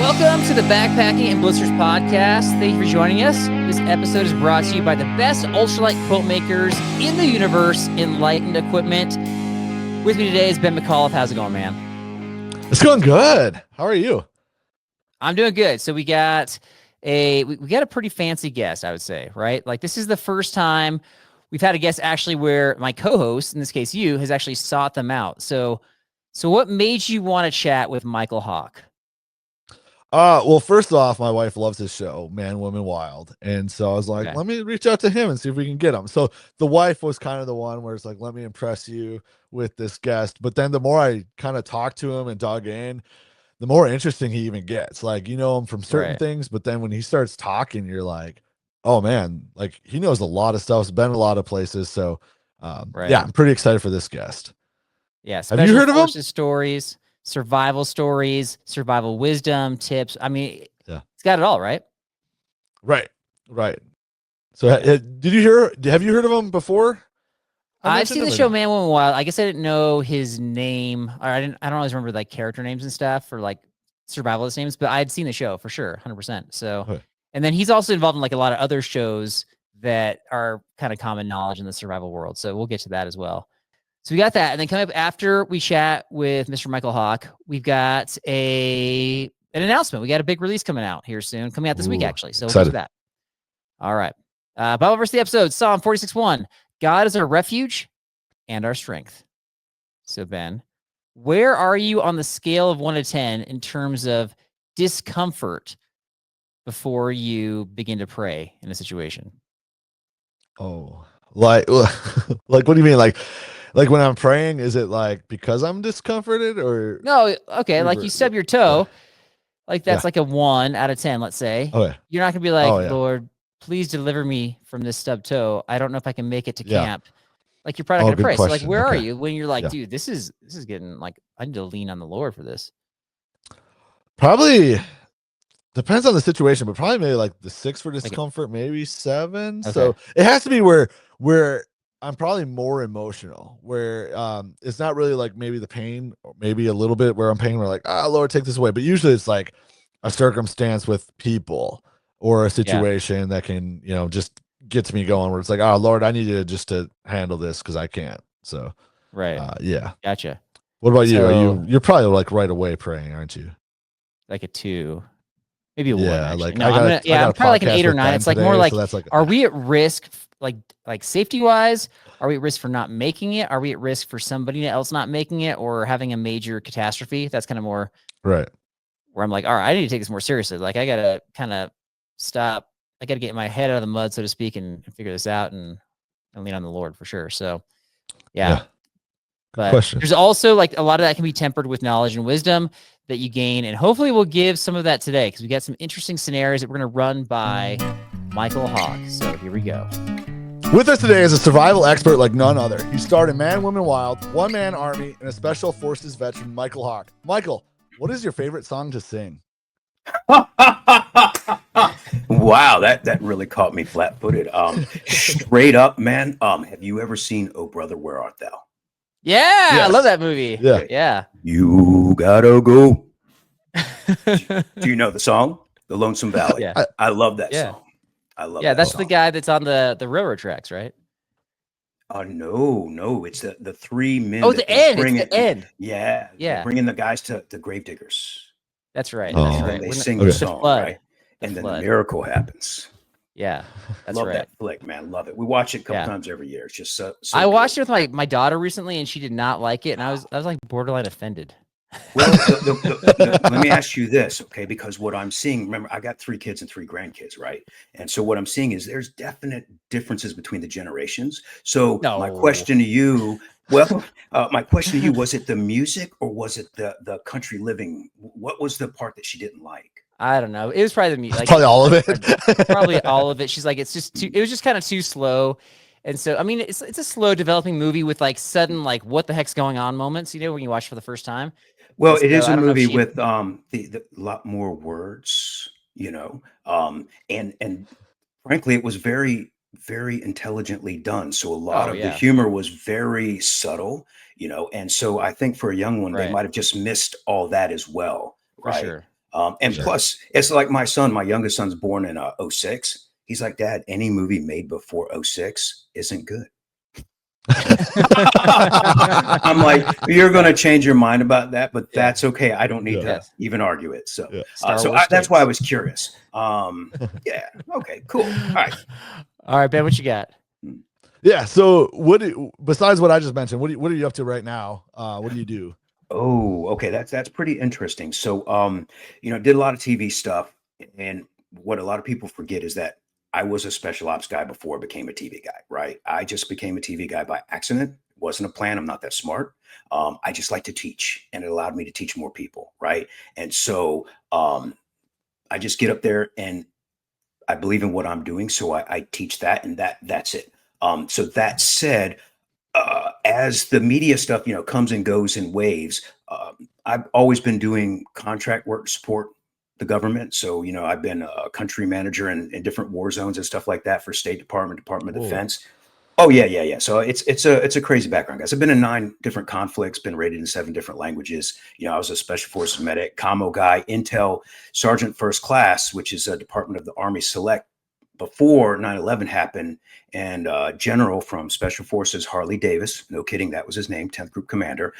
Welcome to the Backpacking and Blisters podcast. Thank you for joining us. This episode is brought to you by the best ultralight quilt makers in the universe, Enlightened Equipment. With me today is Ben McAuliffe. How's it going, man? It's going good. How are you? I'm doing good. So we got a pretty fancy guest, I would say, right? Like this is the first time we've had a guest actually where my co-host, in this case you, has actually sought them out. So what made you want to chat with Mykel Hawke? Well, first off, my wife loves his show, Man, Woman, Wild. And so I was like, Let me reach out to him and see if we can get him. So the wife was kind of the one where it's like, let me impress you with this guest. But then the more I kind of talked to him and dug in, the more interesting he even gets. Like, you know him from certain things, but then when he starts talking, you're like, oh man, like he knows a lot of stuff. He's been a lot of places. So yeah, I'm pretty excited for this guest. Yeah. Have you heard of him? Stories, survival stories, survival wisdom, tips. I mean, it's got it all, right? Right. So have you heard of him before? I've seen the show Man, Woman, Wild. I guess I didn't know his name, or I don't always remember like character names and stuff, or like survivalist names, but I'd seen the show for sure, 100%. So, and then he's also involved in like a lot of other shows that are kind of common knowledge in the survival world. So we'll get to that as well. So we got that. And then coming up after we chat with Mr. Mykel Hawke, we've got an announcement. We got a big release coming out here soon, coming out this week, actually. So we'll get to that. All right. Bible verse of the episode, Psalm 46:1. God is our refuge and our strength. So Ben, where are you on the scale of 1 to 10 in terms of discomfort before you begin to pray in a situation? Oh, like what do you mean? Like when I'm praying, is it like because I'm discomforted or no? Okay, like you stub your toe, like that's like a 1 out of 10. Let's say. Okay. You're not gonna be like, Lord, please deliver me from this stub toe. I don't know if I can make it to camp. Like you're probably gonna pray. Question. So like, where are you when you're like, dude, this is getting like, I need to lean on the Lord for this. Probably depends on the situation, but probably maybe like the 6 for discomfort, maybe 7. Okay. So it has to be where I'm probably more emotional, where it's not really like maybe the pain, or maybe a little bit where I'm pain, we're like, Lord, take this away. But usually it's like a circumstance with people or a situation that can, just gets me going, where it's like, oh Lord, I need you just to handle this because I can't. So yeah. Gotcha. What about you? You're probably like right away praying, aren't you? Like a 2. Maybe a 1. Like no, I'm probably like an 8 or 9. It's like more like, so are we at risk, like safety wise? Are we at risk for not making it? Are we at risk for somebody else not making it or having a major catastrophe? That's kind of more right. Where I'm like, all right, I need to take this more seriously. Like I gotta kind of stop. I gotta get my head out of the mud, so to speak, and figure this out and lean on the Lord for sure. So, yeah. But there's also like a lot of that can be tempered with knowledge and wisdom that you gain, and hopefully we'll give some of that today because we got some interesting scenarios that we're going to run by Mykel Hawke. So here we go. With us today is a survival expert like none other. He starred in Man, Woman, Wild, One Man Army, and a Special Forces veteran, Mykel Hawke. Mykel, what is your favorite song to sing? Wow, that really caught me flat-footed. Straight up, man. Have you ever seen Oh Brother, Where Art Thou? Yeah, yes. I love that movie. Yeah. You gotta go. Do you know the song? The Lonesome Valley. Yeah. I love that song. I love that that's song. The guy that's on the railroad tracks, right? No. It's the 3 men. Oh, the end. It's the end. Yeah. Bringing the guys to the Gravediggers. That's right. Oh. That's right. They sing the song, right? And then the miracle happens. Yeah, that's love right. that flick, man. Love it. We watch it a couple times every year. It's just so I watched it with my daughter recently, and she did not like it, and I was like borderline offended. Well, let me ask you this, okay? Because what I'm seeing, remember, I got 3 kids and 3 grandkids, right? And so what I'm seeing is there's definite differences between the generations. So my question to you, was it the music or was it the country living? What was the part that she didn't like? I don't know. It was probably the music. Like, probably all of it. Probably all of it. She's like, it was just kind of too slow. And so, I mean, it's a slow developing movie with like sudden, like what the heck's going on moments, when you watch for the first time. Well, it is a movie with the lot more words, and frankly, it was very, very intelligently done. So a lot of the humor was very subtle, and so I think for a young one, they might have just missed all that as well. For sure. And plus, it's like my youngest son's born in 06. He's like, Dad, any movie made before 06 isn't good. I'm like, you're going to change your mind about that, but that's okay. I don't need to even argue it. So, that's why I was curious. Yeah. Okay, cool. All right, Ben, what you got? Yeah. So besides what I just mentioned, what are you up to right now? What do you do? Oh, okay. That's pretty interesting. So, did a lot of TV stuff, and what a lot of people forget is that I was a special ops guy before I became a TV guy, right? I just became a TV guy by accident. It wasn't a plan. I'm not that smart. I just like to teach, and it allowed me to teach more people, right? And so I just get up there and I believe in what I'm doing. So I teach that, and that's it. So that said, as the media stuff, comes and goes in waves, I've always been doing contract work to support the government. So, I've been a country manager in different war zones and stuff like that for State Department of Defense. Oh, yeah. So it's a crazy background, guys. I've been in 9 different conflicts, been rated in 7 different languages. I was a special forces medic, commo guy, intel sergeant first class, which is a Department of the Army select before 9/11 happened, and general from Special Forces, Harley Davis, no kidding, that was his name, 10th Group Commander.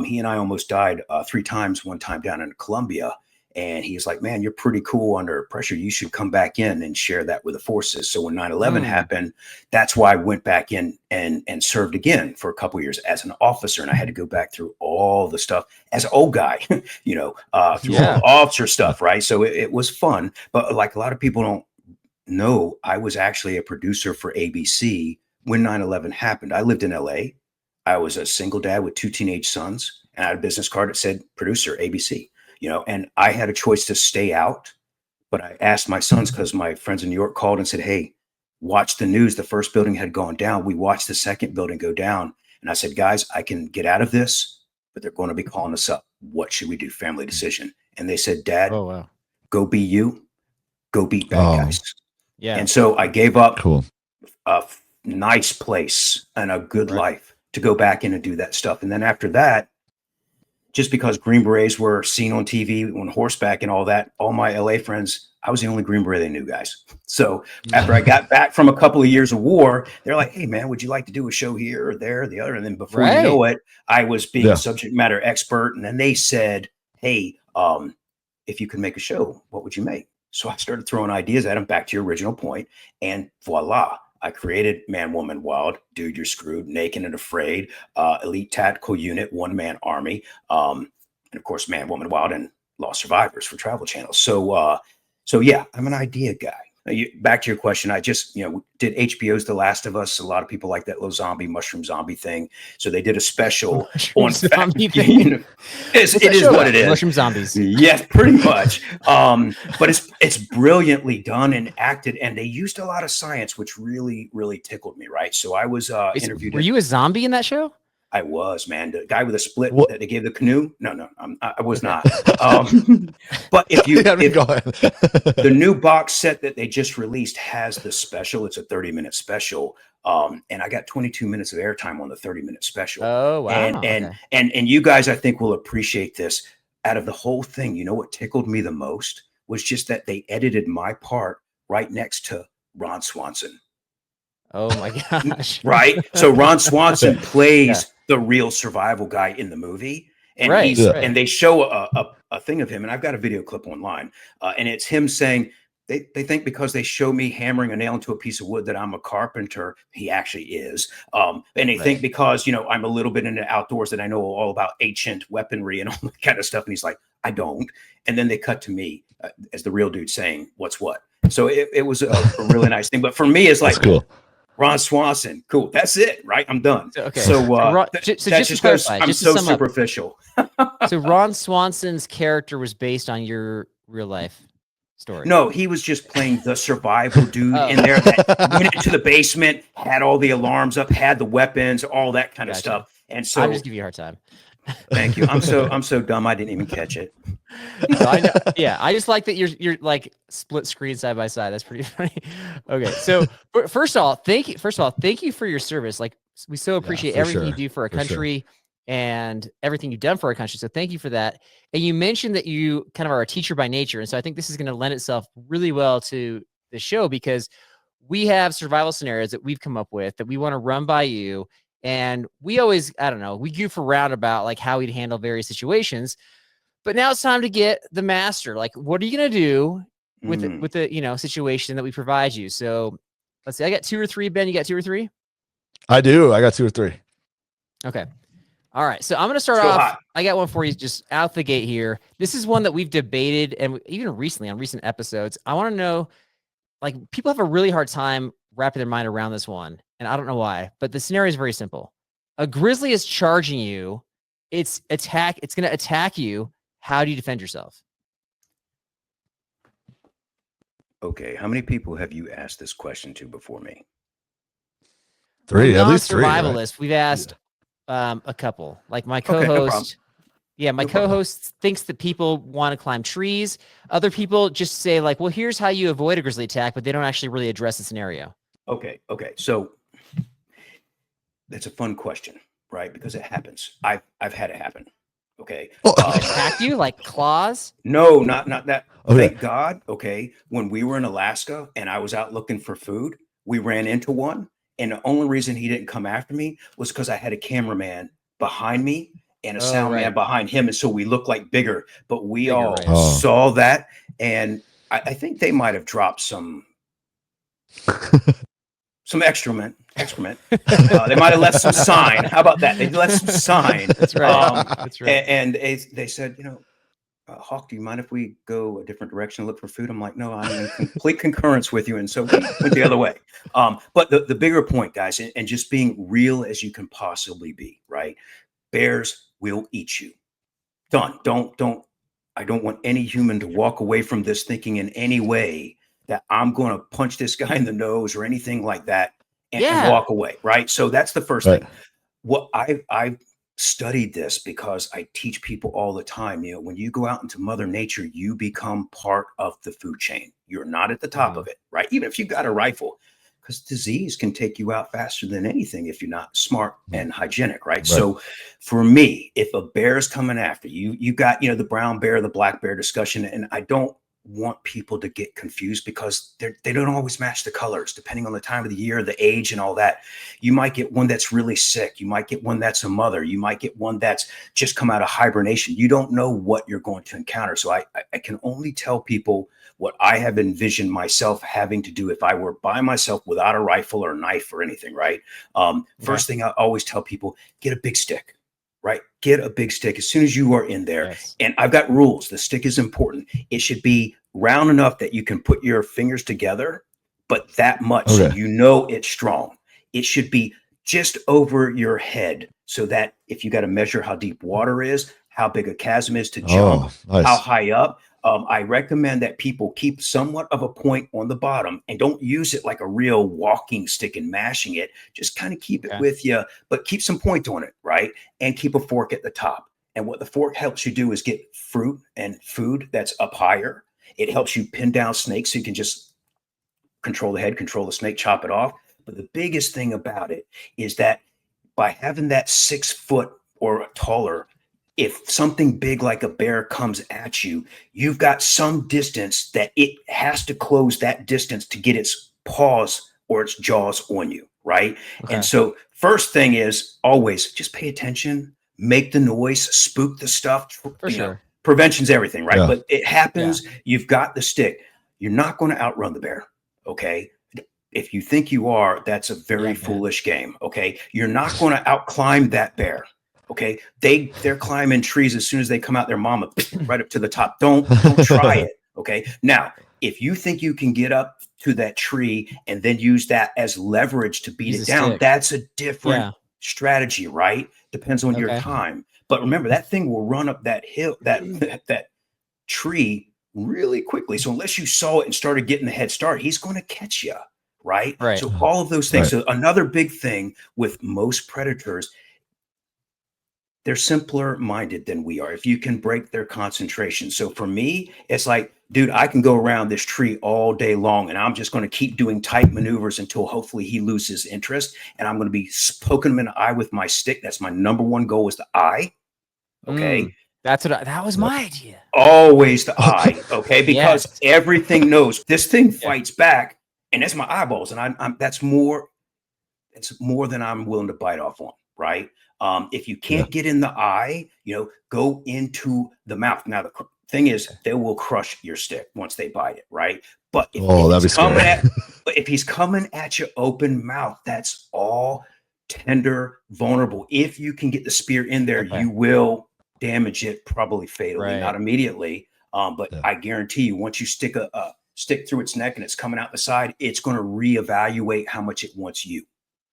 He and I almost died 3 times, one time down in Colombia. And he's like, man, you're pretty cool under pressure. You should come back in and share that with the forces. So when 9/11 happened, that's why I went back in and served again for a couple of years as an officer. And I had to go back through all the stuff as an old guy, through all the officer stuff, right? So it was fun. But like a lot of people don't know, I was actually a producer for ABC when 9/11 happened. I lived in LA. I was a single dad with 2 teenage sons, and I had a business card that said producer ABC. And I had a choice to stay out, but I asked my sons, because my friends in New York called and said, hey, watch the news. The first building had gone down. We watched the second building go down. And I said, guys, I can get out of this, but they're going to be calling us up. What should we do? Family decision. And they said, Dad, go be you, go beat bad guys. Yeah. And so I gave up a nice place and a good life to go back in and do that stuff. And then after that, just because Green Berets were seen on TV on horseback and all that, all my LA friends, I was the only Green Beret they knew, guys. So after I got back from a couple of years of war, they're like, hey, man, would you like to do a show here or there or the other? And then before you know it, I was being a subject matter expert. And then they said, hey, if you could make a show, what would you make? So I started throwing ideas at them, back to your original point, and voila. I created Man, Woman, Wild, Dude, You're Screwed, Naked and Afraid, Elite Tactical Unit, One Man Army, and of course, Man, Woman, Wild, and Lost Survivors for Travel Channel. So yeah, I'm an idea guy. Back to your question, I just, did HBO's The Last of Us. A lot of people like that little mushroom zombie thing. So they did a special on zombie thing. It is what it is. Mushroom zombies. Yes, pretty much. But it's brilliantly done and acted, and they used a lot of science, which really, really tickled me. Right. So I was interviewed. Were you a zombie in that show? I was, man. The guy with a split that they gave the canoe. No, I was not. But if the new box set that they just released has the special, it's a 30-minute special. And I got 22 minutes of airtime on the 30-minute special. Oh, wow. And you guys, I think, will appreciate this. Out of the whole thing, what tickled me the most was just that they edited my part right next to Ron Swanson. Oh my gosh. Right. So Ron Swanson plays the real survival guy in the movie. And and they show a thing of him. And I've got a video clip online. And it's him saying, they think because they show me hammering a nail into a piece of wood that I'm a carpenter. He actually is. And they think because, I'm a little bit into outdoors that I know all about ancient weaponry and all that kind of stuff. And he's like, I don't. And then they cut to me as the real dude saying, what's what? So it was a really nice thing. But for me, it's like, that's cool. Ron Swanson. Cool. That's it. Right. I'm done. Okay. So, just to clarify, I'm so superficial. So Ron Swanson's character was based on your real life story. No, he was just playing the survival dude in there that went into the basement, had all the alarms up, had the weapons, all that kind of stuff. And so I'm just giving you a hard time. Thank you. I'm so dumb. I didn't even catch it. I know. Yeah, I just like that you're like split screen side by side. That's pretty funny. Okay, so first of all, thank you for your service. Like we so appreciate everything you do for our country. and everything you've done for our country. So thank you for that. And you mentioned that you kind of are a teacher by nature. And so I think this is going to lend itself really well to the show, because we have survival scenarios that we've come up with that we want to run by you. And we always, I don't know, we goof around about like how we'd handle various situations. But now it's time to get the master. Like, what are you going to do with the situation that we provide you? So let's see. I got 2 or 3. Ben, you got 2 or 3? I do. I got 2 or 3. Okay. All right. So I'm going to start off. Hot. I got one for you just out the gate here. This is one that we've debated, and even recently on recent episodes. I want to know, like, people have a really hard time wrapping their mind around this one, and I don't know why, but the scenario is very simple. A grizzly is charging you. It's going to attack you. How do you defend yourself? Okay. How many people have you asked this question to before me? 3, at least 3. Survivalist. Right? We've asked a couple. Like my co-host. Okay, my co-host thinks that people want to climb trees. Other people just say like, well, here's how you avoid a grizzly attack, but they don't actually really address the scenario. Okay. So that's a fun question, right? Because it happens. I've had it happen. Okay. Attack you like claws? No, not that. Okay. Thank God. Okay. When we were in Alaska and I was out looking for food, we ran into one. And the only reason he didn't come after me was because I had a cameraman behind me and a sound man behind him. And so we looked like bigger, but we all saw that. And I think they might have dropped some excrement. They might have left some sign. How about that? They left some sign. That's right. That's right. And they said, Hawke, do you mind if we go a different direction and look for food? I'm like, no, I'm in complete concurrence with you. And so we went the other way. But the bigger point, guys, and just being real as you can possibly be, right? Bears will eat you. Done. I don't want any human to walk away from this thinking in any way that I'm going to punch this guy in the nose or anything like that and walk away, right? So that's the first thing. What I've studied this because I teach people all the time. When you go out into Mother Nature, you become part of the food chain. You're not at the top of it, right? Even if you got a rifle, because disease can take you out faster than anything if you're not smart and hygienic, right? So for me, if a bear is coming after you, you got, the brown bear, the black bear discussion, and I don't want people to get confused because they don't always match the colors depending on the time of the year, the age and all that. You might get one that's really sick. You might get one that's a mother. You might get one that's just come out of hibernation. You don't know what you're going to encounter. So I can only tell people what I have envisioned myself having to do if I were by myself without a rifle or knife or anything, right? First thing I always tell people, get a big stick. Right? Get a big stick as soon as you are in there. Yes. And I've got rules. The stick is important. It should be round enough that you can put your fingers together, but that much so it's strong. It should be just over your head so that if you got to measure how deep water is, how big a chasm is to jump, how high up, I recommend that people keep somewhat of a point on the bottom and don't use it like a real walking stick and mashing it. Just kind of keep it with you, but keep some point on it, right? And keep a fork at the top. And what the fork helps you do is get fruit and food that's up higher. It helps you pin down snakes so you can just control the head, control the snake, chop it off. But the biggest thing about it is that by having that 6 foot or taller, if something big like a bear comes at you, you've got some distance that it has to close that distance to get its paws or its jaws on you, right? Okay. And so first thing is always just pay attention, make the noise, spook the stuff. For sure. Prevention's everything, right? But it happens. You've got the stick. You're not going to outrun the bear, okay? If you think you are, that's a very foolish game, okay? You're not going to outclimb that bear. Okay, they're climbing trees as soon as they come out their mama right up to the top. Don't try it. Okay. Now, if you think you can get up to that tree and then use that as leverage to beat it down, that's a different strategy, right? Depends on your time. But remember, that thing will run up that hill, that tree really quickly. So unless you saw it and started getting the head start, he's going to catch you, right? So all of those things. So another big thing with most predators, they're simpler minded than we are. If you can break their concentration. So for me, it's like, dude, I can go around this tree all day long and I'm just going to keep doing tight maneuvers until hopefully he loses interest. And I'm going to be poking him in the eye with my stick. That's my number one goal, is the eye. Okay. That was my idea. Always the eye. Okay. Because everything knows this thing fights back, and that's my eyeballs. And it's more than I'm willing to bite off on. Right. If you can't get in the eye, go into the mouth. Now, the thing is, they will crush your stick once they bite it. Right. But if he's coming at you open mouth, that's all tender, vulnerable. If you can get the spear in there, you will damage it, probably fatally, not immediately. But I guarantee you, once you stick a stick through its neck and it's coming out the side, it's going to reevaluate how much it wants you.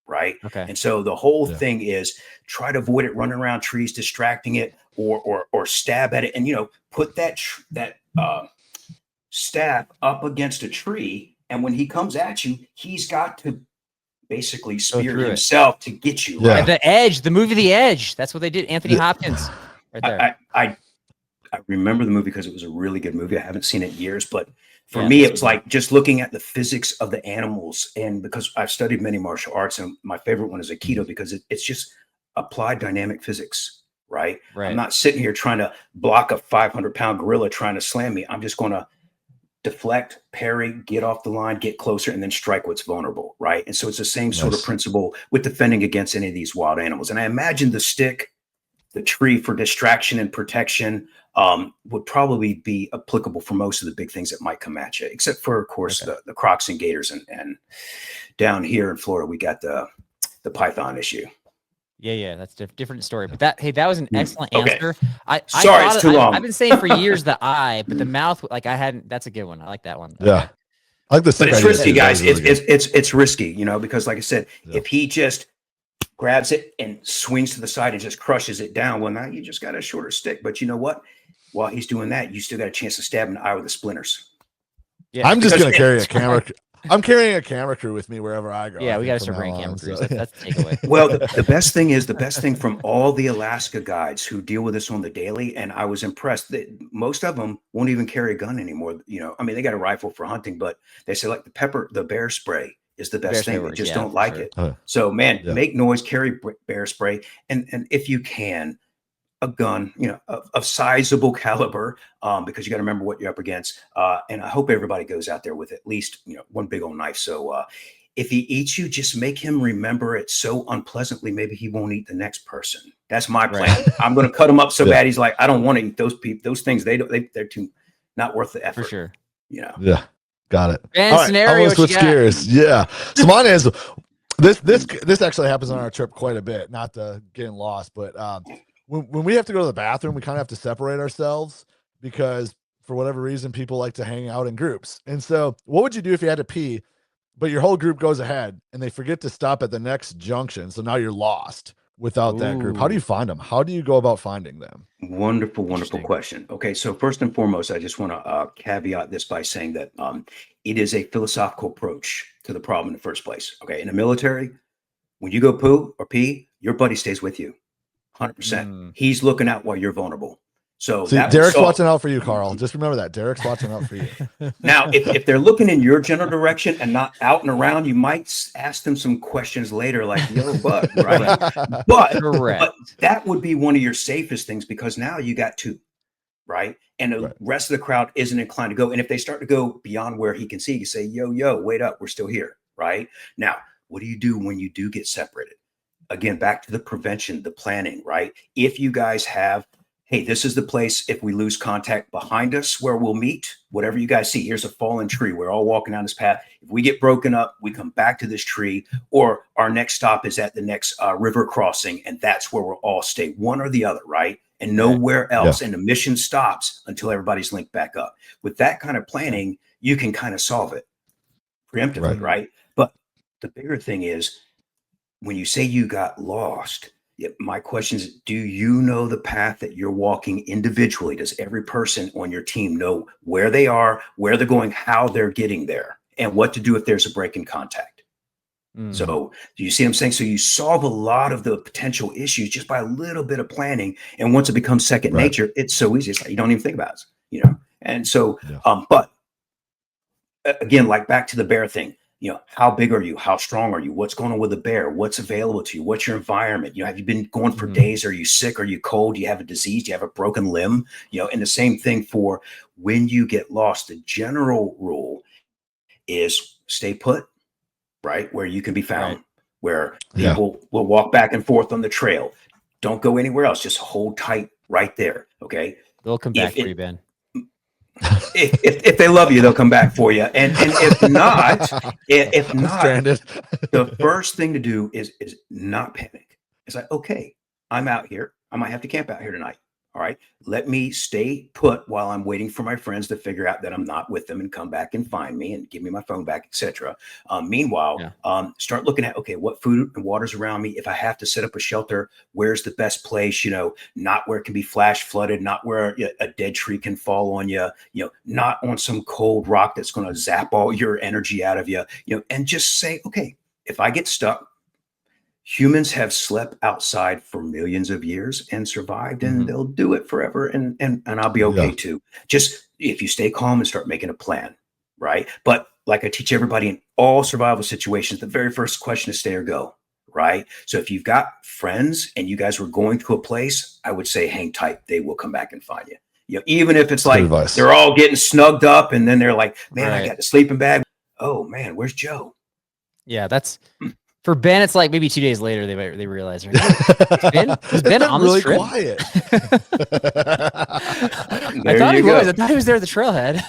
Right. Okay. And so the whole thing is try to avoid it running around trees, distracting it, or stab at it. And, put that staff up against a tree. And when he comes at you, he's got to basically spear himself to get you. Right? The Edge, the movie The Edge. That's what they did. Anthony Hopkins. Right there. I remember the movie because it was a really good movie. I haven't seen it in years, but for me, it was like just looking at the physics of the animals. And because I've studied many martial arts, and my favorite one is Aikido, because it's just applied dynamic physics, right? I'm not sitting here trying to block a 500-pound gorilla trying to slam me. I'm just going to deflect, parry, get off the line, get closer, and then strike what's vulnerable, right? And so it's the same sort of principle with defending against any of these wild animals. And I imagine the stick, the tree for distraction and protection, would probably be applicable for most of the big things that might come at you, except for, of course, the crocs and gators. And down here in Florida, we got the python issue. Yeah, that's a different story. But that was an excellent answer. Sorry, it's too long. I've been saying for years the eye, but the mouth, like I hadn't. That's a good one. I like that one. Okay. Yeah, I like this. But it's risky, guys. It's risky, because, like I said, if he just grabs it and swings to the side and just crushes it down, well, now you just got a shorter stick. But you know what? While he's doing that, you still got a chance to stab him in the eye with the splinters. Yeah, I'm just going to carry a camera. I'm carrying a camera crew with me wherever I go. Yeah, we got to start bringing camera crews. That's the takeaway. Well, the best thing from all the Alaska guides who deal with this on the daily, and I was impressed that most of them won't even carry a gun anymore. They got a rifle for hunting, but they say like the bear spray is the best thing. They just don't like it. So, make noise, carry bear spray, and if you can, a gun, of sizable caliber, because you got to remember what you're up against. And I hope everybody goes out there with at least, one big old knife. So if he eats you, just make him remember it so unpleasantly, maybe he won't eat the next person. That's my plan. I'm going to cut him up so bad. He's like, I don't want to eat those people, those things. They're too not worth the effort. For sure. Yeah. Got it. And all right, scenario, I'm switch gears. Yeah. So mine is this actually happens on our trip quite a bit, not to getting lost, but when we have to go to the bathroom, we kind of have to separate ourselves because for whatever reason, people like to hang out in groups. And so what would you do if you had to pee, but your whole group goes ahead and they forget to stop at the next junction? So now you're lost without that group. How do you find them? How do you go about finding them? Wonderful question. Okay. So first and foremost, I just want to caveat this by saying that it is a philosophical approach to the problem in the first place. Okay. In the military, when you go poo or pee, your buddy stays with you. 100%. He's looking out while you're vulnerable. So Derek's watching out for you, Carl. Just remember that. Derek's watching out for you. Now, if they're looking in your general direction and not out and around, you might ask them some questions later, like, yo, bud, right? But that would be one of your safest things because now you got two, right? And the rest of the crowd isn't inclined to go. And if they start to go beyond where he can see, you say, yo, wait up. We're still here, right? Now, what do you do when you do get separated? Again, back to the prevention, the planning, right? If you guys have, hey, this is the place, if we lose contact behind us where we'll meet, whatever you guys see, here's a fallen tree. We're all walking down this path. If we get broken up, we come back to this tree, or our next stop is at the next river crossing, and that's where we'll all stay, one or the other, right? And nowhere else. And the mission stops until everybody's linked back up. With that kind of planning, you can kind of solve it preemptively, right? But the bigger thing is, when you say you got lost, my question is, do you know the path that you're walking individually? Does every person on your team know where they are, where they're going, how they're getting there, and what to do if there's a break in contact? So do you see what I'm saying? So you solve a lot of the potential issues just by a little bit of planning. And once it becomes second nature, it's so easy. It's like you don't even think about it, And so, but again, like back to the bear thing, how big are you? How strong are you? What's going on with the bear? What's available to you? What's your environment? Have you been going for days? Are you sick? Are you cold? Do you have a disease? Do you have a broken limb? And the same thing for when you get lost. The general rule is stay put. Right? Where you can be found, where people will walk back and forth on the trail. Don't go anywhere else. Just hold tight right there. Okay. They'll come back for you, Ben. If they love you, they'll come back for you. And if not, the first thing to do is not panic. It's like, okay, I'm out here. I might have to camp out here tonight. All right, let me stay put while I'm waiting for my friends to figure out that I'm not with them and come back and find me and give me my phone back, etc. Meanwhile, start looking at, okay, what food and water's around me. If I have to set up a shelter, where's the best place? Not where it can be flash flooded, not where a dead tree can fall on you. Not on some cold rock that's going to zap all your energy out of you. And just say, okay, if I get stuck. Humans have slept outside for millions of years and survived, and they'll do it forever. And I'll be okay too. Just if you stay calm and start making a plan, right? But like I teach everybody in all survival situations, the very first question is stay or go, right? So if you've got friends and you guys were going to a place, I would say hang tight. They will come back and find you. Even if it's like they're all getting snugged up and then they're like, man, I got the sleeping bag. Oh man, where's Joe? Yeah, that's... For Ben, it's like maybe 2 days later they realize. Has Ben on this trip? Quiet. I thought he was. I thought he was there at the trailhead.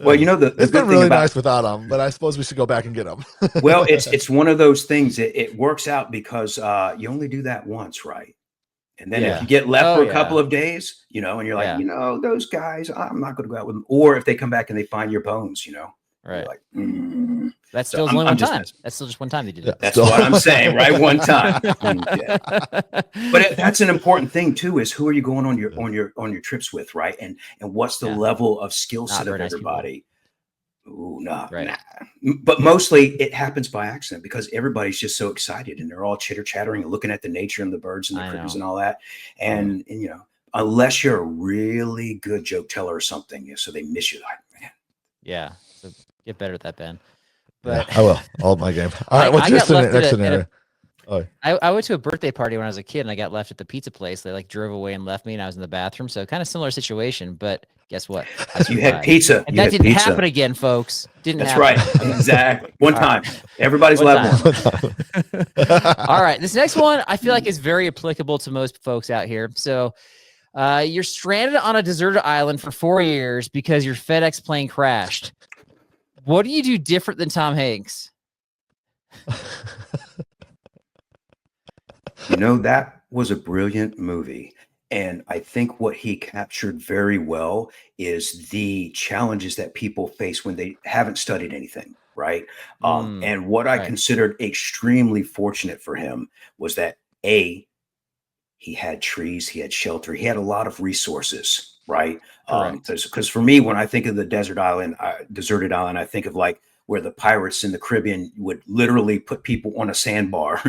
Well, it's been really nice without him, but I suppose we should go back and get him. Well, it's one of those things. It works out because you only do that once, right? And then if you get left for a couple of days, and you're like, those guys, I'm not going to go out with them. Or if they come back and they find your bones, right? Like, That's still only one time. That's still just one time they did it. That's what I'm saying, right? One time. But that's an important thing too. Is who are you going on your trips with, right? And what's the level of skill set of everybody? Ooh, no, nah. But mostly it happens by accident because everybody's just so excited and they're all chitter chattering and looking at the nature and the birds and the critters and all that. And unless you're a really good joke teller or something, so they miss you, like, man. Yeah. So get better at that, Ben. But I will. All my game. All right. What's your next scenario? I went to a birthday party when I was a kid and I got left at the pizza place. They drove away and left me and I was in the bathroom. So kind of similar situation, but guess what? You had pizza. And that didn't happen again, folks. That's right. Exactly. One time. Everybody's allowed one. All right. This next one I feel like is very applicable to most folks out here. So you're stranded on a deserted island for 4 years because your FedEx plane crashed. What do you do different than Tom Hanks? That was a brilliant movie. And I think what he captured very well is the challenges that people face when they haven't studied anything, right? And what I considered extremely fortunate for him was that he had trees, he had shelter, he had a lot of resources, right? Because for me, when I think of the deserted island, I think of like where the pirates in the Caribbean would literally put people on a sandbar,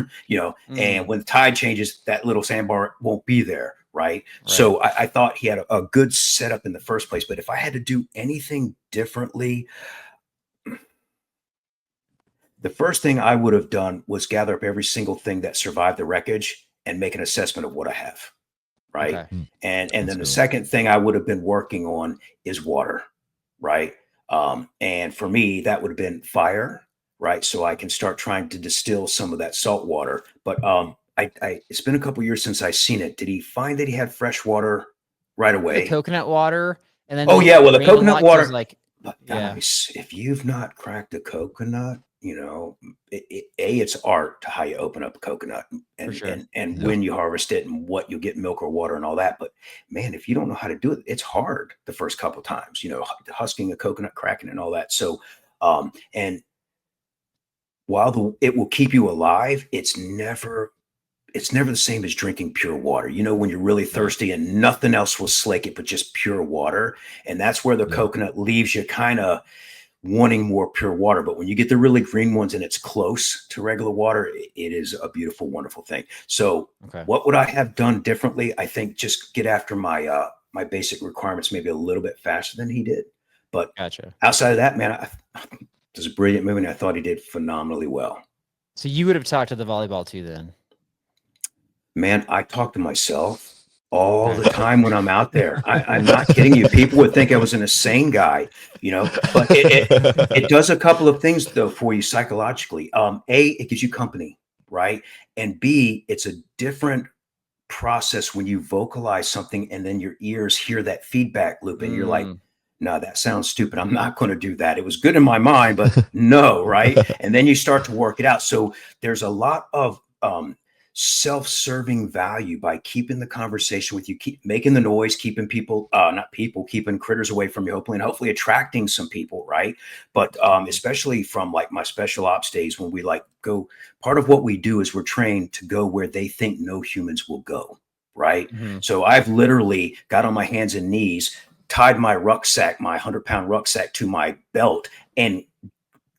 and when the tide changes, that little sandbar won't be there, right? So I thought he had a good setup in the first place. But if I had to do anything differently, the first thing I would have done was gather up every single thing that survived the wreckage and make an assessment of what I have. Right. Okay. And then the second thing I would have been working on is water. Right. And for me, that would have been fire. Right. So I can start trying to distill some of that salt water. But it's been a couple of years since I've seen it. Did he find that he had fresh water right away? The coconut water. And then well, the coconut water. Guys, if you've not cracked a coconut, it's art to how you open up a coconut and when you harvest it and what you get, milk or water and all that. But man, if you don't know how to do it, it's hard the first couple of times, husking a coconut, cracking and all that. So, and while it will keep you alive, it's never the same as drinking pure water. When you're really thirsty and nothing else will slake it but just pure water. And that's where the coconut leaves you kind of wanting more pure water. But when you get the really green ones and it's close to regular water, it is a beautiful, wonderful thing. So what would I have done differently? I think just get after my my basic requirements maybe a little bit faster than he did. But outside of that, man, it was a brilliant movie, and I thought he did phenomenally well. So you would have talked to the volleyball too then? Man, I talk to myself all the time when I'm out there. I'm not kidding you. People would think I was an insane guy, you know, but it does a couple of things though for you psychologically. A, it gives you company, right? And B, it's a different process when you vocalize something and then your ears hear that feedback loop and you're like, no, that sounds stupid. I'm not going to do that. It was good in my mind, but no, right? And then you start to work it out. So there's a lot of self-serving value by keeping the conversation with you, keep making the noise, keeping people, keeping critters away from you, hopefully attracting some people, right? But especially from like my special ops days when we like go, part of what we do is we're trained to go where they think no humans will go, right? So I've literally got on my hands and knees, tied my rucksack, my 100-pound rucksack to my belt and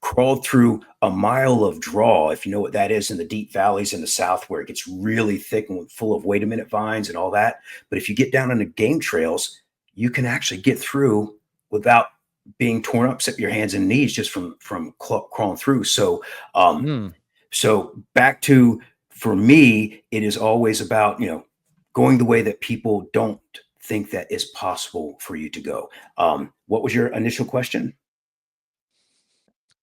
crawled through a mile of draw, if you know what that is, in the deep valleys in the South where it gets really thick and full of wait a minute vines and all that. But if you get down into game trails, you can actually get through without being torn up, except your hands and knees just from crawling through. So, so back to, for me, it is always about, you know, going the way that people don't think that is possible for you to go. What was your initial question?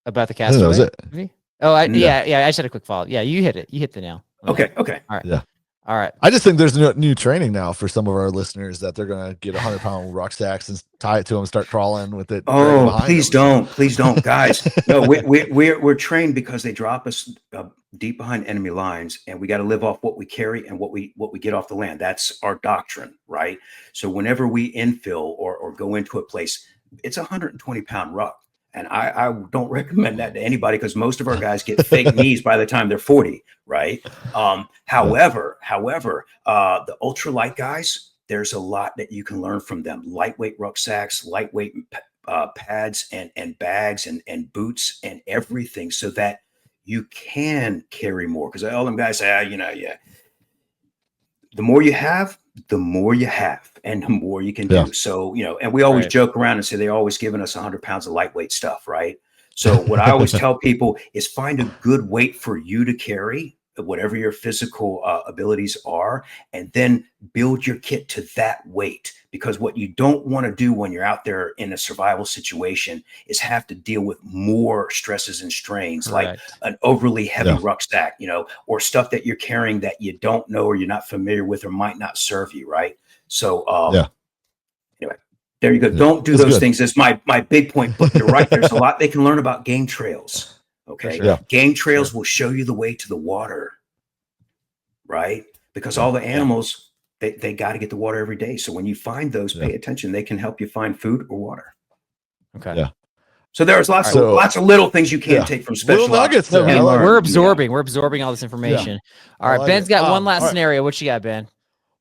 About the Castaway? That was it. Movie? Oh, yeah. I just had a quick follow. Yeah, you hit it. You hit the nail. Okay. All right. Yeah. All right. I just think there's new training now for some of our listeners that they're going to get 100-pound rucksacks and tie it to them and start crawling with it. Oh, please don't, guys. No, we're trained because they drop us deep behind enemy lines, and we got to live off what we carry and what we get off the land. That's our doctrine, right? So whenever we infill or go into a place, it's a 120-pound ruck. And I don't recommend that to anybody because most of our guys get fake knees by the time they're 40, right? However, the ultralight guys, there's a lot that you can learn from them. Lightweight rucksacks, lightweight pads and bags and boots and everything so that you can carry more. Because all them guys say, the more you have, and the more you can do. So, you know, and we always joke around and say they're always giving us 100 pounds of lightweight stuff, right? So what I always tell people is find a good weight for you to carry, whatever your physical abilities are, and then build your kit to that weight. Because what you don't want to do when you're out there in a survival situation is have to deal with more stresses and strains, like an overly heavy rucksack, you know, or stuff that you're carrying that you don't know or you're not familiar with or might not serve you, right? So anyway, there you go. Don't do those things. That's my big point. But you're right. There's a lot they can learn about game trails. Okay. Game trails will show you the way to the water, right? Because all the animals, they got to get the water every day. So when you find those, pay attention. They can help you find food or water. Okay. Yeah. So there's lots of little things you can take from special nuggets. We're absorbing. We're absorbing all this information. All right. Ben's got one last scenario. What you got, Ben?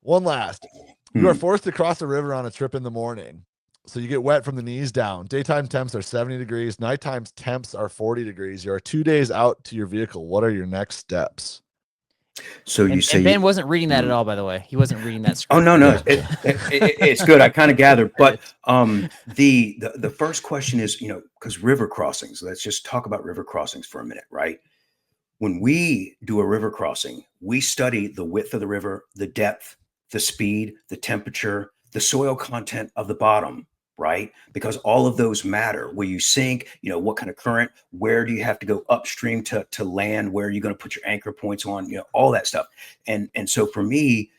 One last. You are forced to cross a river on a trip in the morning. So you get wet from the knees down. Daytime temps are 70 degrees. Nighttime temps are 40 degrees. You are 2 days out to your vehicle. What are your next steps? So you say Ben wasn't reading that at all, by the way. He wasn't reading that script. Oh no, it's good. I kind of gathered, but the first question is, you know, because river crossings. Let's just talk about river crossings for a minute, right? When we do a river crossing, we study the width of the river, the depth, the speed, the temperature, the soil content of the bottom. Right? Because all of those matter. Where you sink, you know, what kind of current, where do you have to go upstream to land, where are you going to put your anchor points on, you know, all that stuff. And so for me,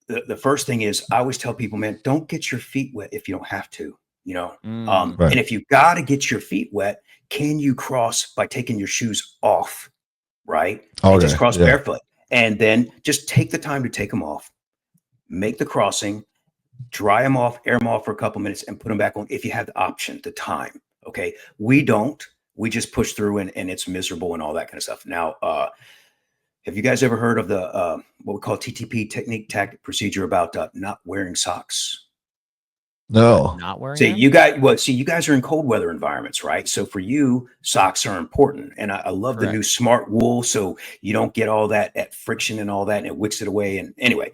the first thing is I always tell people, man, don't get your feet wet if you don't have to, you know. And if you got to get your feet wet, can you cross by taking your shoes off? Right? And just cross barefoot. And then just take the time to take them off, make the crossing, dry them off, air them off for a couple minutes and put them back on if you have the option, the time. Okay. We don't. We just push through and it's miserable and all that kind of stuff. Now, have you guys ever heard of the what we call TTP, technique, tactic, procedure about not wearing socks? No. Not wearing See, them? you guys are in cold weather environments, right? So for you, socks are important. And I love the new smart wool. So you don't get all that friction and all that, and it wicks it away. And anyway,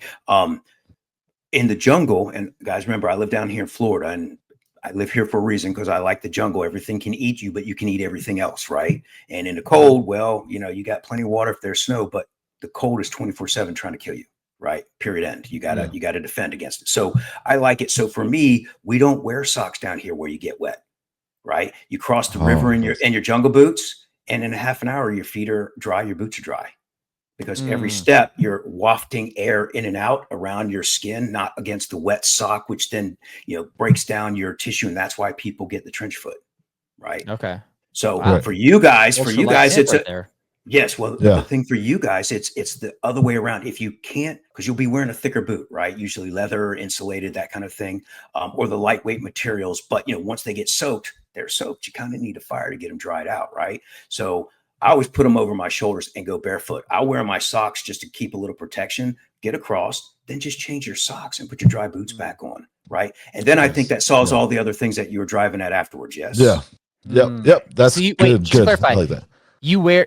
in the jungle, and guys, remember, I live down here in Florida, and I live here for a reason, because I like the jungle. Everything can eat you, but you can eat everything else, right? And in the cold, well, you got plenty of water if there's snow, but the cold is 24/7 trying to kill you. Right. Period. End. You gotta defend against it. So I like it. So for me, we don't wear socks down here where you get wet. Right. You cross the river in your jungle boots, and in a half an hour, your feet are dry, your boots are dry. Because every step you're wafting air in and out around your skin, not against the wet sock, which then breaks down your tissue. And that's why people get the trench foot. Right. Okay. So for you guys, it's right there. Yes. Well, the thing for you guys, it's the other way around. If you can't, because you'll be wearing a thicker boot, right? Usually leather, insulated, that kind of thing, or the lightweight materials. But, once they get soaked, they're soaked. You kind of need a fire to get them dried out, right? So I always put them over my shoulders and go barefoot. I'll wear my socks just to keep a little protection, get across, then just change your socks and put your dry boots back on, right? And then I think that solves all the other things that you were driving at afterwards, yes? Yeah. Yep. That's so good. Wait, just good. clarify. I like that. You wear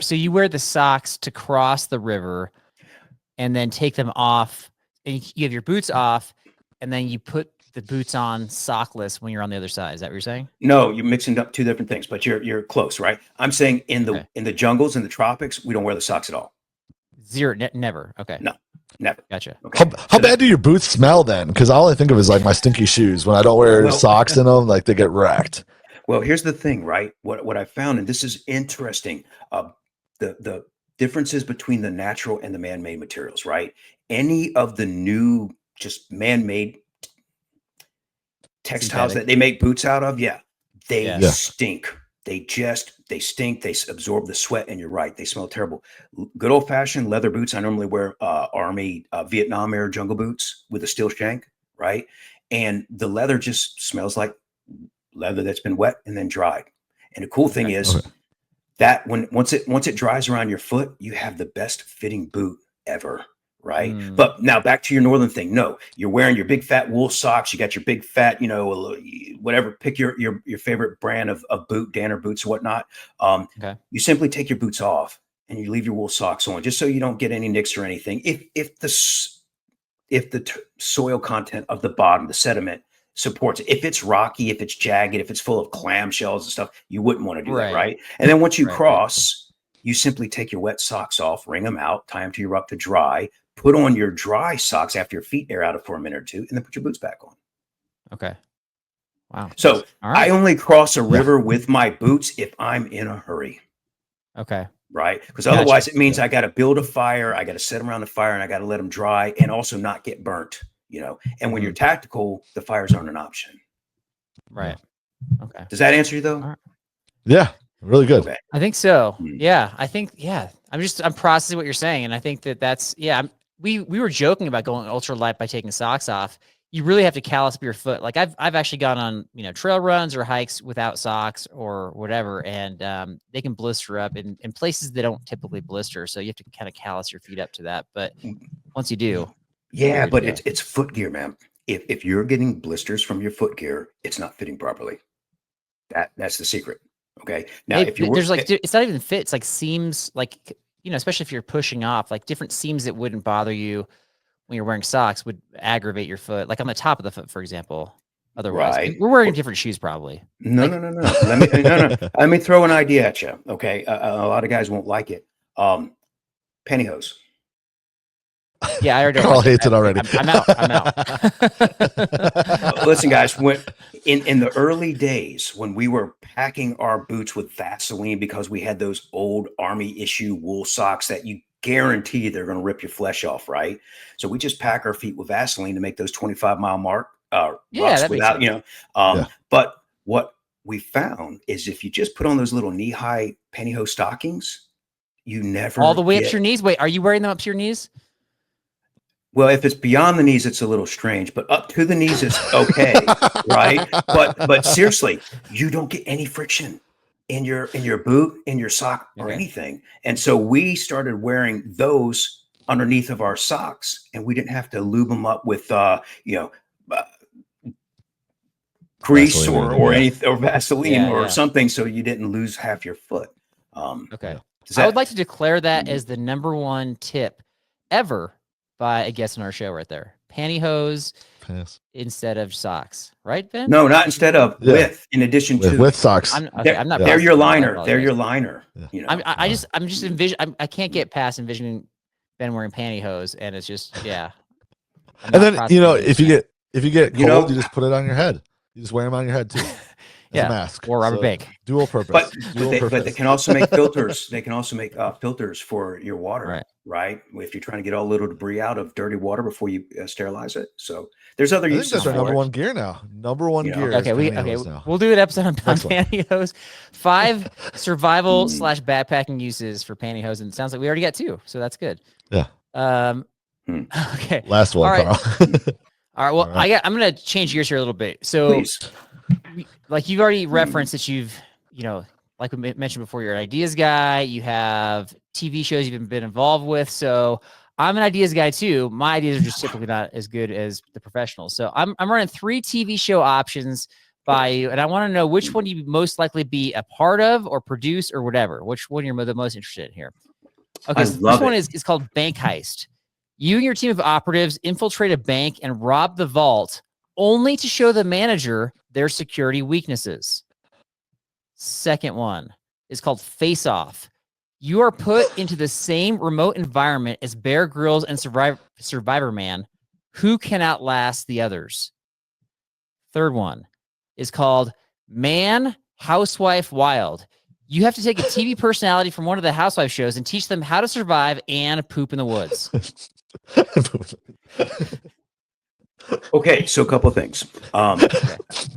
the socks to cross the river, and then take them off, and you have your boots off, and then you put the boots on sockless when you're on the other side. Is that what you're saying? No, you're mixing up two different things, but you're close, right? I'm saying in the jungles, in the tropics, we don't wear the socks at all. Zero, never. Okay. No, never. Gotcha. Okay. How bad do your boots smell then? Because all I think of is like my stinky shoes. When I don't wear socks in them, like they get wrecked. Well, here's the thing, right? What I found, and this is interesting, the differences between the natural and the man-made materials, right? Any of the new, just man-made textiles that they make boots out of, they stink. They stink. They absorb the sweat, and you're right, they smell terrible. Good old-fashioned leather boots. I normally wear Army Vietnam era jungle boots with a steel shank, right? And the leather just smells like leather that's been wet and then dried. And the cool thing is that once it dries around your foot, you have the best fitting boot ever, right? But now back to your northern thing. No, you're wearing your big fat wool socks. You got your big fat, whatever. Pick your favorite brand of boot, Danner boots or whatnot. You simply take your boots off and you leave your wool socks on, just so you don't get any nicks or anything. If the soil content of the bottom, the sediment, supports it. If it's rocky, if it's jagged, if it's full of clamshells and stuff, you wouldn't want to do that, right? And then once you cross, you simply take your wet socks off, wring them out, tie them to your ruck to dry, put on your dry socks after your feet air out for a minute or two, and then put your boots back on. Okay. Wow. So I only cross a river with my boots if I'm in a hurry. Okay. Right? Because otherwise it means I got to build a fire, I got to set them around the fire, and I got to let them dry and also not get burnt. And when you're tactical, the fires aren't an option. Right. Okay. Does that answer you though? Right. Yeah. Really good. Okay. I think so. Yeah. I think, I'm processing what you're saying. And I think that's, we were joking about going ultra light by taking socks off. You really have to callus up your foot. Like I've actually gone on, trail runs or hikes without socks or whatever. And they can blister up in places they don't typically blister. So you have to kind of callus your feet up to that. But once you do, yeah, but it's foot gear, man. If you're getting blisters from your foot gear, it's not fitting properly. That's the secret. Okay. Now, there's it's not even fit. It's like seams, like, especially if you're pushing off, like different seams that wouldn't bother you when you're wearing socks would aggravate your foot, like on the top of the foot, for example. Otherwise, we're wearing different shoes, probably. No. Let me throw an idea at you. Okay. A lot of guys won't like it. Pantyhose. Yeah, I already Carl hates it already. I'm out. Listen, guys, in the early days when we were packing our boots with Vaseline because we had those old Army issue wool socks that you guarantee they're going to rip your flesh off, right? So we just pack our feet with Vaseline to make those 25-mile mark rucks without, But what we found is if you just put on those little knee-high pantyhose stockings, you never all the way up to your knees. Wait, are you wearing them up to your knees? Well, if it's beyond the knees, it's a little strange, but up to the knees is okay, right? But seriously, you don't get any friction in your boot, in your sock, or anything. And so we started wearing those underneath of our socks, and we didn't have to lube them up with grease or anything, or Vaseline or yeah. something, so you didn't lose half your foot. Okay. I would like to declare that as the #1 tip ever by a guest on our show right there. Pantyhose instead of socks, right, Ben? No, not instead of, in addition to with socks. I'm not. They're your liner. They're your liner. Yeah. You know, I'm just envision. I can't get past envisioning Ben wearing pantyhose, and it's just And then if you get cold, you just put it on your head. You just wear them on your head too. As a mask or rubber bank. Dual purpose. But they can also make filters. They can also make filters for your water, right? If you're trying to get all little debris out of dirty water before you sterilize it. So theres other uses. That's our #1 gear now. #1 gear. Okay, we'll do an episode on pantyhose. 5 survival / backpacking uses for pantyhose, and it sounds like we already got 2, so that's good. Yeah. Okay. Last one, all right. Carl. All right. Well, I'm gonna change gears here a little bit. So, please. Like you've already referenced that you've, like we mentioned before, you're an ideas guy. You have TV shows you've been involved with. So I'm an ideas guy too. My ideas are just typically not as good as the professionals. So I'm running 3 TV show options by you, and I want to know which one you most likely be a part of or produce or whatever. Which one you're the most interested in here? Okay, so the first one is called Bank Heist. You and your team of operatives infiltrate a bank and rob the vault, only to show the manager their security weaknesses. Second one is called Face Off. You are put into the same remote environment as Bear Grylls and Survivor Man. Who can outlast the others? Third one is called Man, Housewife, Wild. You have to take a TV personality from one of the housewife shows and teach them how to survive and poop in the woods. Okay, so a couple of things.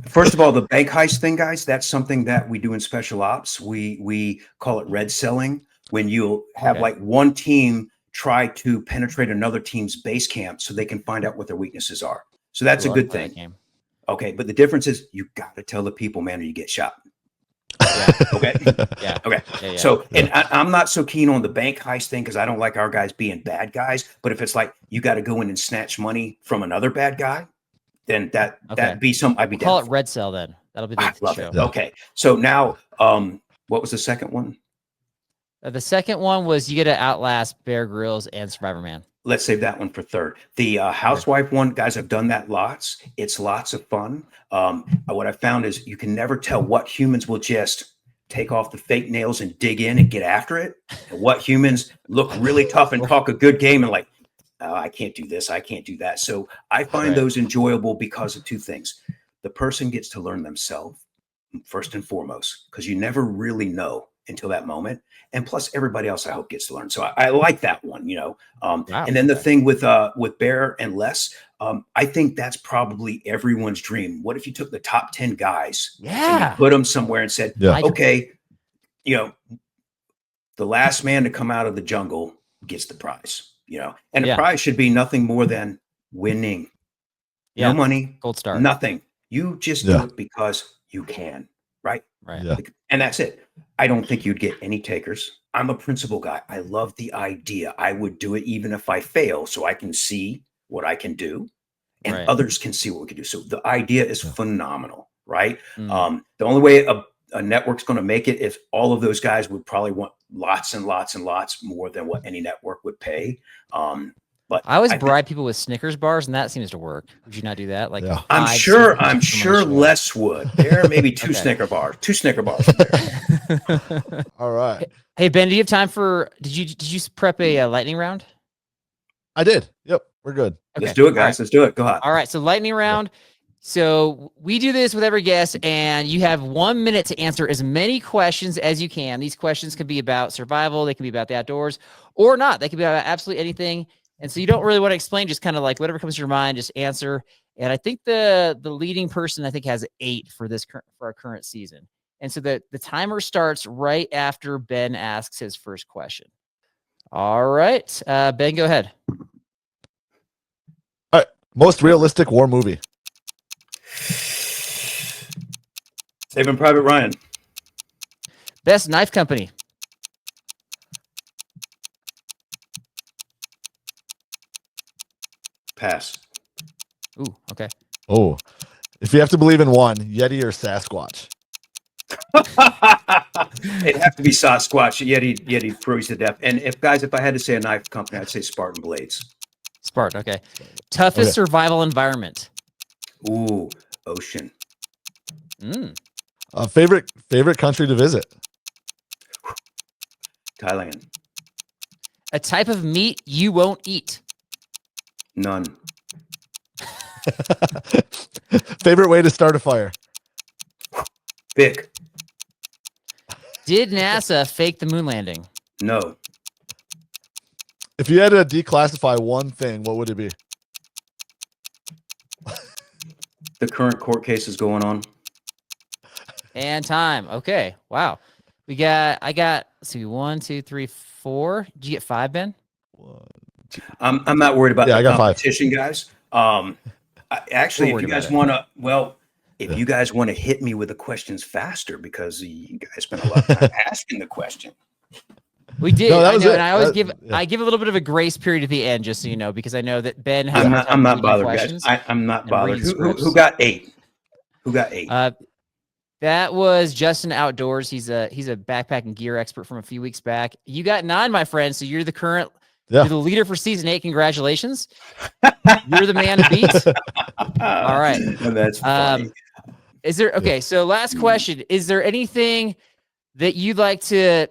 First of all, the bank heist thing, guys, that's something that we do in special ops. We call it red selling, when you'll have like one team try to penetrate another team's base camp so they can find out what their weaknesses are. So that's a good thing. Okay, but the difference is you got to tell the people, man, or you get shot. Yeah. Okay. Yeah. Okay. Yeah. So, and I'm not so keen on the bank heist thing because I don't like our guys being bad guys. But if it's like you got to go in and snatch money from another bad guy, then that'd be some. I'd be call it red cell then. That'll be the show. Yeah. Okay. So now, what was the second one? The second one was you get to outlast Bear Grylls and Survivor Man. Let's save that one for third. The housewife one, guys, I've done that lots. It's lots of fun. What I found is you can never tell what humans will just take off the fake nails and dig in and get after it, and what humans look really tough and talk a good game and like, oh, I can't do this, I can't do that. So I find those enjoyable because of 2 things. The person gets to learn themselves first and foremost, because you never really know until that moment. And plus everybody else I hope gets to learn. So I like that one, and then the thing with Bear and Les, I think that's probably everyone's dream. What if you took the top 10 guys and you put them somewhere and said, okay, the last man to come out of the jungle gets the prize, and the prize should be nothing more than winning. No money, gold star, nothing. You just do it because you can. Right. Yeah. And that's it. I don't think you'd get any takers. I'm a principal guy. I love the idea. I would do it even if I fail, so I can see what I can do and others can see what we can do. So the idea is phenomenal, right? The only way a network's going to make it if all of those guys would probably want lots and lots and lots more than what any network would pay. But I always bribe people with Snickers bars, and that seems to work. Would you not do that? Like, I'm sure Les would. There may be 2 Snicker bars. 2 Snicker bars. All right. Hey Ben, do you have time for? Did you prep a lightning round? I did. Yep, we're good. Okay. Let's do it, guys. Let's do it. Go ahead. All right. So lightning round. So we do this with every guest, and you have 1 minute to answer as many questions as you can. These questions can be about survival. They can be about the outdoors, or not. They can be about absolutely anything. And so you don't really want to explain, just kind of like whatever comes to your mind, just answer. And I think the leading person, I think, has 8 for our current season. And so the timer starts right after Ben asks his first question. All right. Ben, go ahead. All right. Most realistic war movie. Saving Private Ryan. Best knife company. Pass. Ooh, okay. Oh, if you have to believe in one, Yeti or Sasquatch? It'd have to be Sasquatch. Yeti froze to death. And if I had to say a knife company, I'd say Spartan Blades. Spartan. Okay. Toughest survival environment. Ooh, ocean. Favorite country to visit? Thailand. A type of meat you won't eat. None. Favorite way to start a fire? Big. Did NASA fake the moon landing? No. If you had to declassify one thing, what would it be? The current court case is going on. And time. Okay. Wow. I got, let's see, 1, 2, 3, 4. Did you get 5, Ben? I'm not worried about I got competition, 5. Guys. Actually, if you guys want to, if you guys want to hit me with the questions faster, because you guys spent a lot of time asking the question. We did. No, and I always give a little bit of a grace period at the end, just so you know, because I know that Ben has. I'm not bothered, guys. I'm not bothered. Who got 8? Who got 8? That was Justin Outdoors. He's a backpacking gear expert from a few weeks back. You got 9, my friend. So you're the current. Yeah. You're the leader for season 8. Congratulations. You're the man to beat. All right. That's funny. Is there okay? So last question: is there anything that you'd like to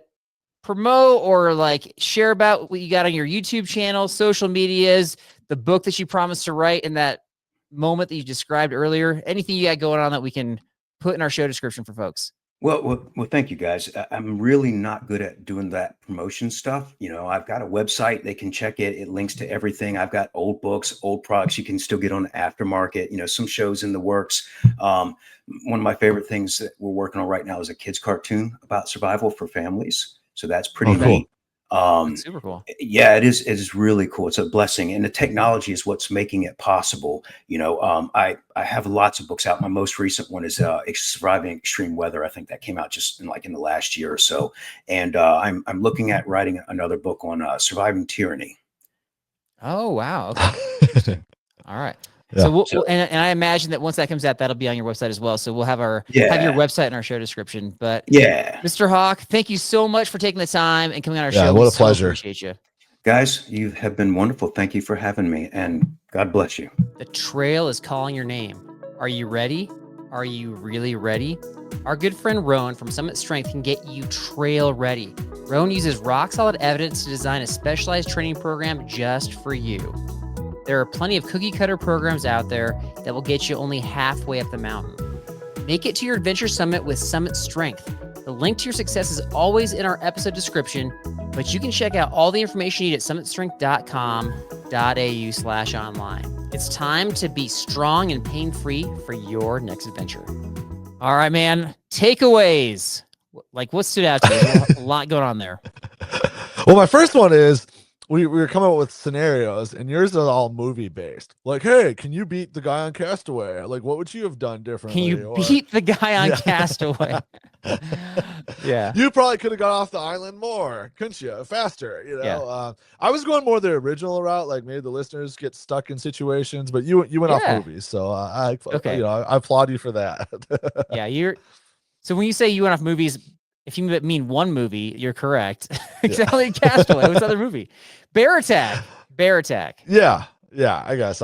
promote or like share about what you got on your YouTube channel, social medias, the book that you promised to write in that moment that you described earlier? Anything you got going on that we can put in our show description for folks? Well, thank you guys. I'm really not good at doing that promotion stuff. I've got a website. They can check it. It links to everything. I've got old books, old products you can still get on the aftermarket, some shows in the works. One of my favorite things that we're working on right now is a kids cartoon about survival for families. So that's pretty neat. That's super cool. Yeah, it is. It is really cool. It's a blessing, and the technology is what's making it possible. I have lots of books out. My most recent one is Surviving Extreme Weather. I think that came out just in the last year or so. And I'm looking at writing another book on surviving tyranny. Oh wow! Okay. All right. Yeah. So and I imagine that once that comes out, that'll be on your website as well. So we'll have have your website in our show description. But Mr. Hawke, thank you so much for taking the time and coming on our show. What a pleasure. Appreciate you. Guys, you have been wonderful. Thank you for having me, and God bless you. The trail is calling your name. Are you ready? Are you really ready? Our good friend Roan from Summit Strength can get you trail ready. Roan uses rock-solid evidence to design a specialized training program just for you. There are plenty of cookie-cutter programs out there that will get you only halfway up the mountain. Make it to your adventure summit with Summit Strength. The link to your success is always in our episode description, but you can check out all the information you need at summitstrength.com.au/online. It's time to be strong and pain-free for your next adventure. All right, man. Takeaways. Like, what stood out to you? There's a lot going on there. Well, my first one is, we were coming up with scenarios, and yours is all movie based. Like, hey, can you beat the guy on Castaway? Like, what would you have done differently? Can you beat the guy on Castaway? Yeah. You probably could have got off the island more, couldn't you? Faster, Yeah. I was going more the original route, like maybe the listeners get stuck in situations, but you went off movies, so I applaud you for that. Yeah, so when you say you went off movies, if you mean one movie, you're correct. Exactly. Castaway. What's the other movie? Bear Attack. Yeah. I guess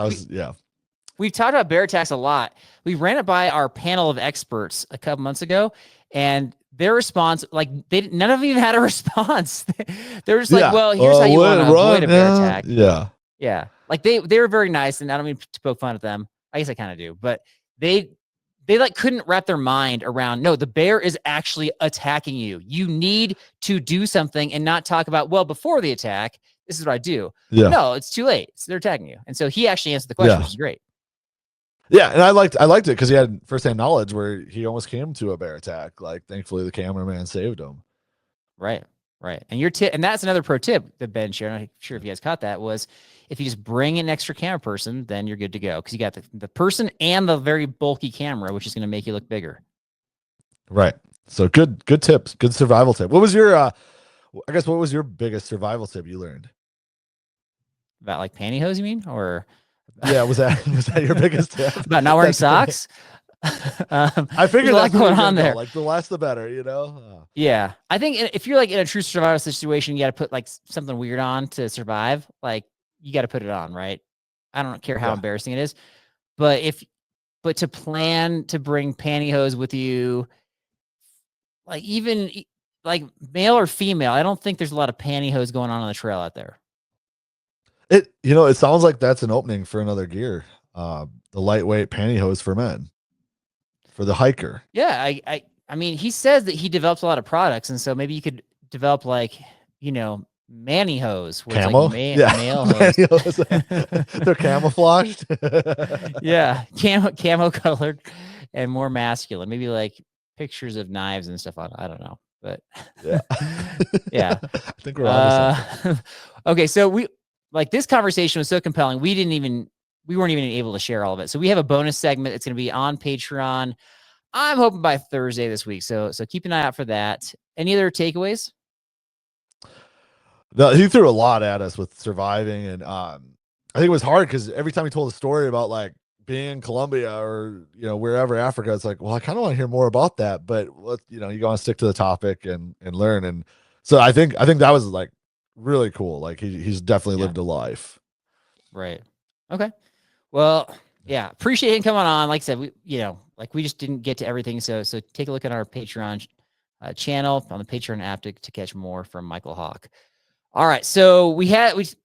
We've talked about bear attacks a lot. We ran it by our panel of experts a couple months ago, and their response, none of them even had a response. They were just like, well, here's how you want to avoid a bear attack. Yeah. Like they were very nice, and I don't mean to poke fun at them. I guess I kind of do, but they couldn't wrap their mind around, no, the bear is actually attacking you. You need to do something and not talk about, well, before the attack, this is what I do. Yeah. No, it's too late. So they're attacking you. And so he actually answered the question, which is great. Yeah, and I liked it because he had firsthand knowledge where he almost came to a bear attack. Like, thankfully, the cameraman saved him. Right. And your tip, and that's another pro tip that Ben shared. I'm not sure if you guys caught that, was if you just bring an extra camera person, then you're good to go, because you got the person and the very bulky camera, which is going to make you look bigger. Right. So good tips, good survival tip. What was your what was your biggest survival tip you learned? About like pantyhose, you mean? Or yeah, was that your biggest tip? About not wearing socks? I figured there's a lot that's where going you're on gonna go. there. Like the less, the better, you know? Yeah. I think if you're like in a true survival situation, you got to put like something weird on to survive. Like you got to put it on, right? I don't care how embarrassing it is, but to plan to bring pantyhose with you, like even like male or female, I don't think there's a lot of pantyhose going on the trail out there. It sounds like that's an opening for another gear. The lightweight pantyhose for men, for the hiker. Yeah, I mean, he says that he develops a lot of products, and so maybe you could develop like, mannyhose, where Camo? it's like Yeah. male hose. They're camouflaged. Yeah, camo colored and more masculine. Maybe like pictures of knives and stuff on. I don't know, but yeah, yeah. I think we're on to something. Okay, so this conversation was so compelling. We weren't even able to share all of it. So we have a bonus segment. It's going to be on Patreon. I'm hoping by Thursday this week. So keep an eye out for that. Any other takeaways? No, he threw a lot at us with surviving, and I think it was hard because every time he told a story about like being in Colombia or wherever Africa, it's like, well, I kind of want to hear more about that, but you got to stick to the topic and learn. And so I think that was like really cool. Like he's definitely lived a life. Right. Okay. Well, yeah, appreciate him coming on. Like I said, we just didn't get to everything. So take a look at our Patreon channel on the Patreon app to catch more from Mykel Hawke. All right. So we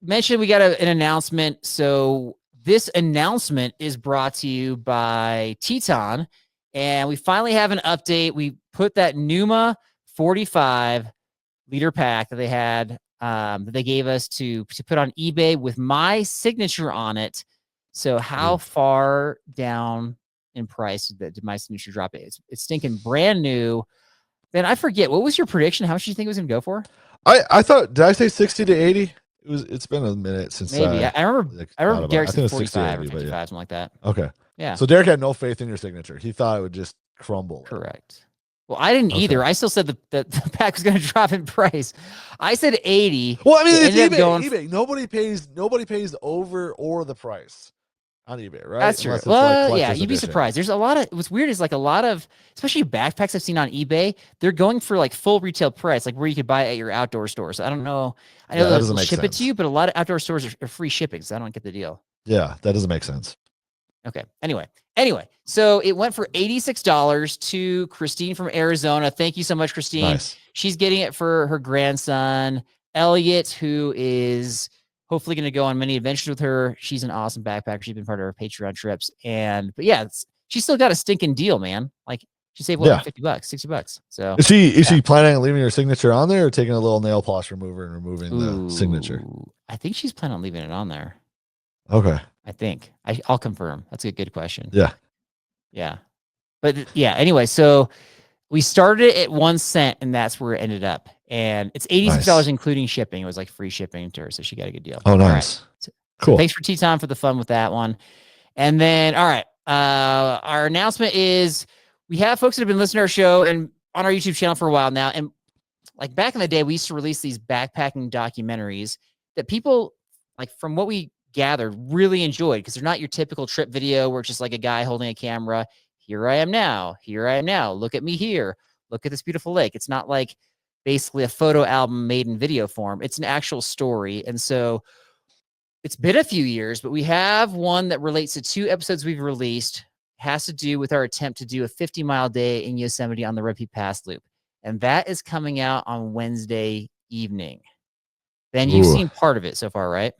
mentioned we got an announcement. So this announcement is brought to you by Teton, and we finally have an update. We put that Numa 45 liter pack that they had, that they gave us to put on eBay with my signature on it. So how far down in price did my signature drop? It's stinking brand new. Ben, I forget, what was your prediction? How much do you think it was going to go for? I thought, did I say 60 to 80? It's been a minute since maybe. I remember Derek said 45 or 55, something like that. Okay. Yeah. So Derek had no faith in your signature. He thought it would just crumble. Correct. Well, I didn't either. I still said the pack was going to drop in price. I said 80. Well, I mean, it's eBay. Nobody pays over or the price on eBay, right? That's true. Well, yeah, you'd be surprised. There's a lot of, what's weird is like a lot of, especially backpacks I've seen on eBay, they're going for like full retail price, like where you could buy it at your outdoor stores. I don't know. I know they'll ship it to you, but a lot of outdoor stores are free shipping, so I don't get the deal. Yeah, that doesn't make sense. Okay. Anyway, so it went for $86 to Christine from Arizona. Thank you so much, Christine. Nice. She's getting it for her grandson, Elliot, who is hopefully going to go on many adventures with her. She's an awesome backpacker. She's been part of our Patreon trips. But yeah, she's still got a stinking deal, man. like she saved $50, $60. So is she planning on leaving her signature on there or taking a little nail polish remover and removing the signature? I think she's planning on leaving it on there. Okay. I think I'll confirm. That's a good question. Yeah. But yeah, anyway, so we started it at 1 cent and that's where it ended up. And it's $86 including shipping. It was like free shipping to her. So she got a good deal. Oh, nice. Right. Cool. So thanks for Teton for the fun with that one. And then, all right. Our announcement is we have folks that have been listening to our show and on our YouTube channel for a while now. And like back in the day, we used to release these backpacking documentaries that people, like from what we gathered, really enjoyed, because they're not your typical trip video where it's just like a guy holding a camera. Here I am now. Look at me here. Look at this beautiful lake. It's not like basically a photo album made in video form. It's an actual story. And so it's been a few years, but we have one that relates to 2 episodes we've released. It has to do with our attempt to do a 50-mile day in Yosemite on the Red Peak Pass Loop. And that is coming out on Wednesday evening. Ben, you've seen part of it so far, right?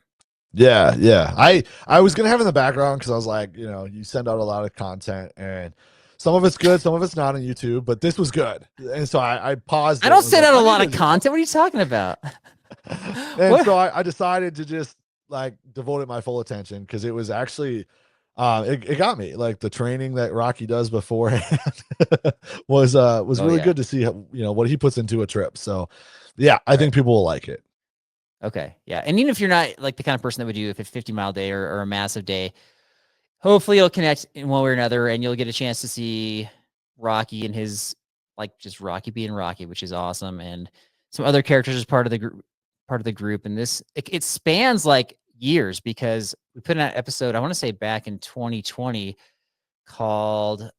Yeah. I was gonna have in the background because I was like, you send out a lot of content and some of it's good, some of it's not on YouTube, but this was good. And so I paused. I don't send out a lot of content. What are you talking about? And so I decided to just like devote it my full attention because it was actually it got me. Like the training that Rocky does beforehand was really good to see what he puts into a trip. So yeah, I think people will like it. Okay. Yeah. And even if you're not like the kind of person that would do if it's a 50-mile day or a massive day, hopefully you'll connect in one way or another and you'll get a chance to see Rocky and his, like, just Rocky being Rocky, which is awesome. And some other characters as part of the group. And this, it spans like years because we put in an episode, I want to say back in 2020 called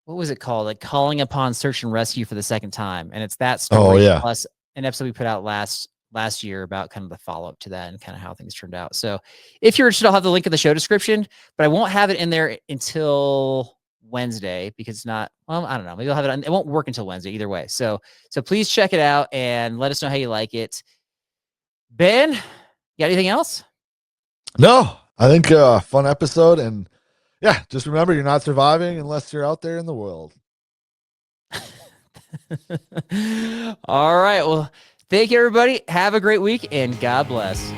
what was it called? Like Calling Upon Search and Rescue for the Second Time. And it's that story plus an episode we put out last year about kind of the follow-up to that and kind of how things turned out. So if you're interested, I'll have the link in the show description, but I won't have it in there until Wednesday because it's not, well, I don't know. Maybe I'll have it on, it won't work until Wednesday either way. So please check it out and let us know how you like it. Ben, you got anything else? No, I think fun episode, and yeah, just remember you're not surviving unless you're out there in the world. All right. Well, thank you, everybody. Have a great week, and God bless.